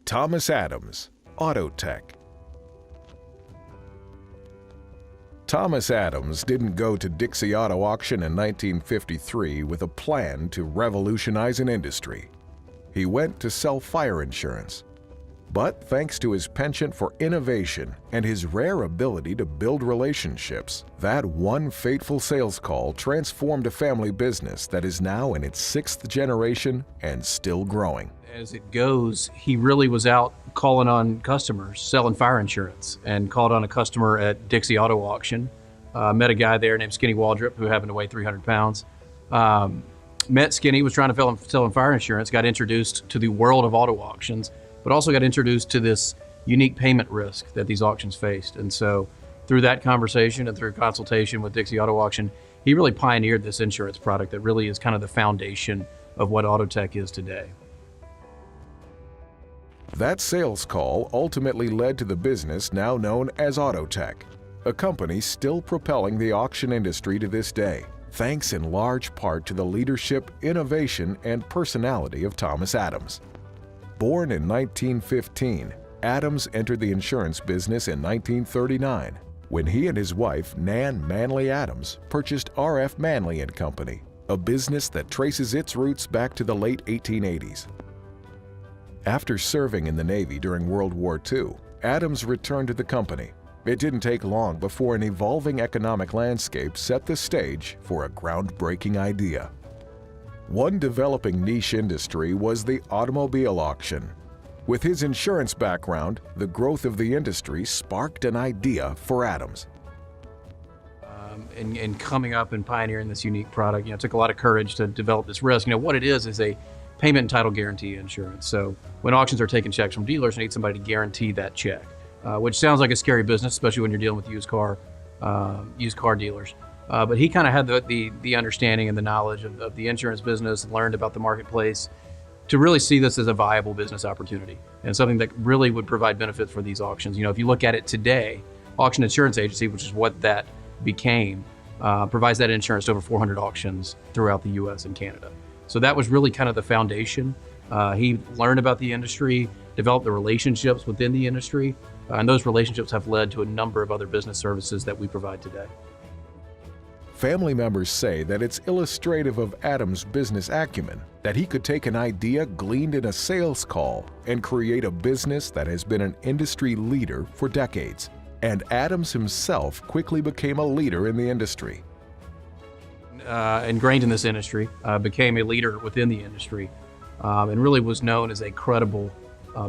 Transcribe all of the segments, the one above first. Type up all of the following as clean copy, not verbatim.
Thomas Adams, AutoTec. Thomas Adams didn't go to Dixie Auto Auction in 1953 with a plan to revolutionize an industry. He went to sell fire insurance. But thanks to his penchant for innovation and his rare ability to build relationships, that one fateful sales call transformed a family business that is now in its 6th generation and still growing. As it goes, he really was out calling on customers, selling fire insurance, and called on a customer at Dixie Auto Auction. Met a guy there named Skinny Waldrop who happened to weigh 300 pounds. Met Skinny, was trying to sell him fire insurance, got introduced to the world of auto auctions, but also got introduced to this unique payment risk that these auctions faced. And so through that conversation and through consultation with Dixie Auto Auction, he really pioneered this insurance product that really is kind of the foundation of what AutoTec is today. That sales call ultimately led to the business now known as AutoTec, a company still propelling the auction industry to this day, thanks in large part to the leadership, innovation, and personality of Thomas Adams. Born in 1915, Adams entered the insurance business in 1939 when he and his wife, Nan Manley Adams, purchased R.F. Manley & Company, a business that traces its roots back to the late 1880s. After serving in the Navy during World War II, Adams returned to the company. It didn't take long before an evolving economic landscape set the stage for a groundbreaking idea. One developing niche industry was the automobile auction. With his insurance background, the growth of the industry sparked an idea for Adams. And coming up and pioneering this unique product, it took a lot of courage to develop this risk. What it is a payment and title guarantee insurance. So when auctions are taking checks from dealers, you need somebody to guarantee that check, which sounds like a scary business, especially when you're dealing with used car dealers. But he kind of had the understanding and the knowledge of the insurance business, and learned about the marketplace to really see this as a viable business opportunity and something that really would provide benefits for these auctions. If you look at it today, Auction Insurance Agency, which is what that became, provides that insurance to over 400 auctions throughout the U.S. and Canada. So that was really kind of the foundation. He learned about the industry, developed the relationships within the industry, and those relationships have led to a number of other business services that we provide today. Family members say that it's illustrative of Adams' business acumen that he could take an idea gleaned in a sales call and create a business that has been an industry leader for decades. And Adams himself quickly became a leader in the industry. Ingrained in this industry, became a leader within the industry, and really was known as a credible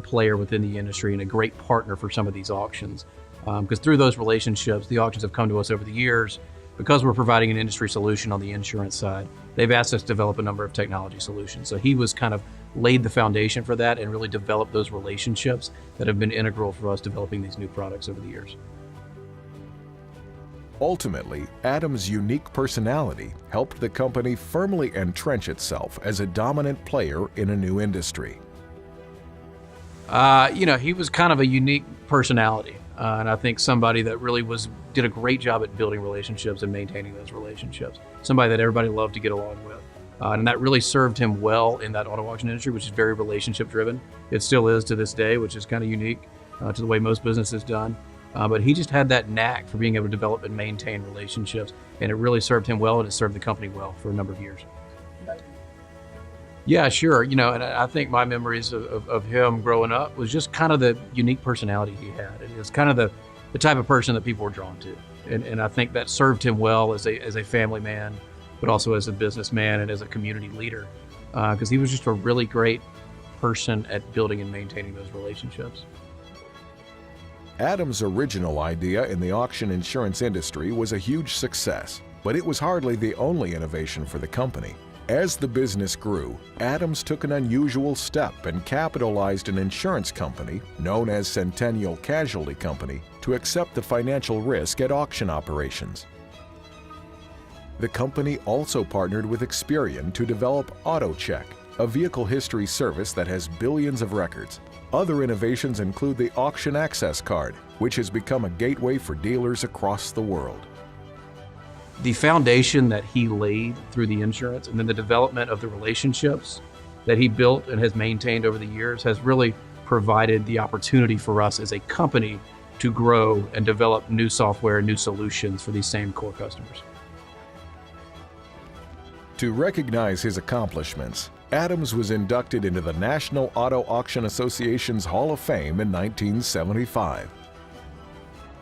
player within the industry and a great partner for some of these auctions. Because through those relationships, the auctions have come to us over the years. Because we're providing an industry solution on the insurance side, they've asked us to develop a number of technology solutions. So he was kind of laid the foundation for that and really developed those relationships that have been integral for us developing these new products over the years. Ultimately, Adams' unique personality helped the company firmly entrench itself as a dominant player in a new industry. He was kind of a unique personality, and I think somebody that really did a great job at building relationships and maintaining those relationships. Somebody that everybody loved to get along with, and that really served him well in that auto auction industry, which is very relationship driven. It still is to this day, which is kind of unique to the way most business is done. But he just had that knack for being able to develop and maintain relationships, and it really served him well, and it served the company well for a number of years. Yeah, sure. And I think my memories of him growing up was just kind of the unique personality he had. It was kind of the type of person that people were drawn to, and I think that served him well as a family man, but also as a businessman and as a community leader, because he was just a really great person at building and maintaining those relationships. Adams' original idea in the auction insurance industry was a huge success, but it was hardly the only innovation for the company. As the business grew, Adams took an unusual step and capitalized an insurance company known as Centennial Casualty Company to accept the financial risk at auction operations. The company also partnered with Experian to develop AutoTec, a vehicle history service that has billions of records. Other innovations include the Auction Access Card, which has become a gateway for dealers across the world. The foundation that he laid through the insurance and then the development of the relationships that he built and has maintained over the years has really provided the opportunity for us as a company to grow and develop new software, new solutions for these same core customers. To recognize his accomplishments, Adams was inducted into the National Auto Auction Association's Hall of Fame in 1975.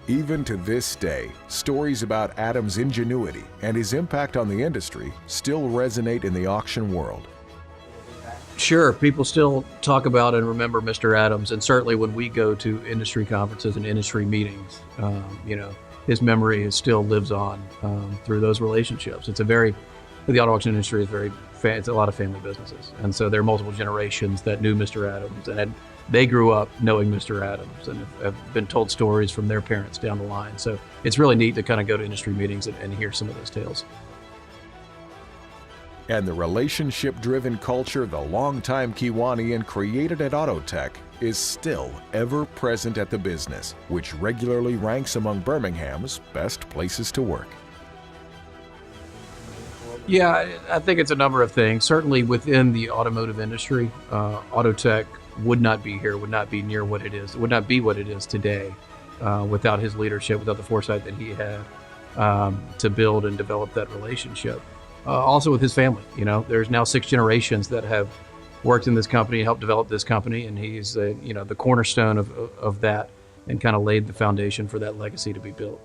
Even to this day, stories about Adams' ingenuity and his impact on the industry still resonate in the auction world. Sure, people still talk about and remember Mr. Adams, and certainly when we go to industry conferences and industry meetings, his memory still lives on through those relationships. The auto auction industry is it's a lot of family businesses, and so there are multiple generations that knew Mr. Adams, and they grew up knowing Mr. Adams and have been told stories from their parents down the line. So it's really neat to kind of go to industry meetings and hear some of those tales. And the relationship-driven culture the longtime Kiwanian created at AutoTec is still ever present at the business, which regularly ranks among Birmingham's best places to work. Yeah, I think it's a number of things. Certainly within the automotive industry, AutoTec would not be here, would not be near what it is, would not be what it is today without his leadership, without the foresight that he had to build and develop that relationship. Also with his family, there's now 6 generations that have worked in this company, helped develop this company, and he's the cornerstone of that, and kind of laid the foundation for that legacy to be built.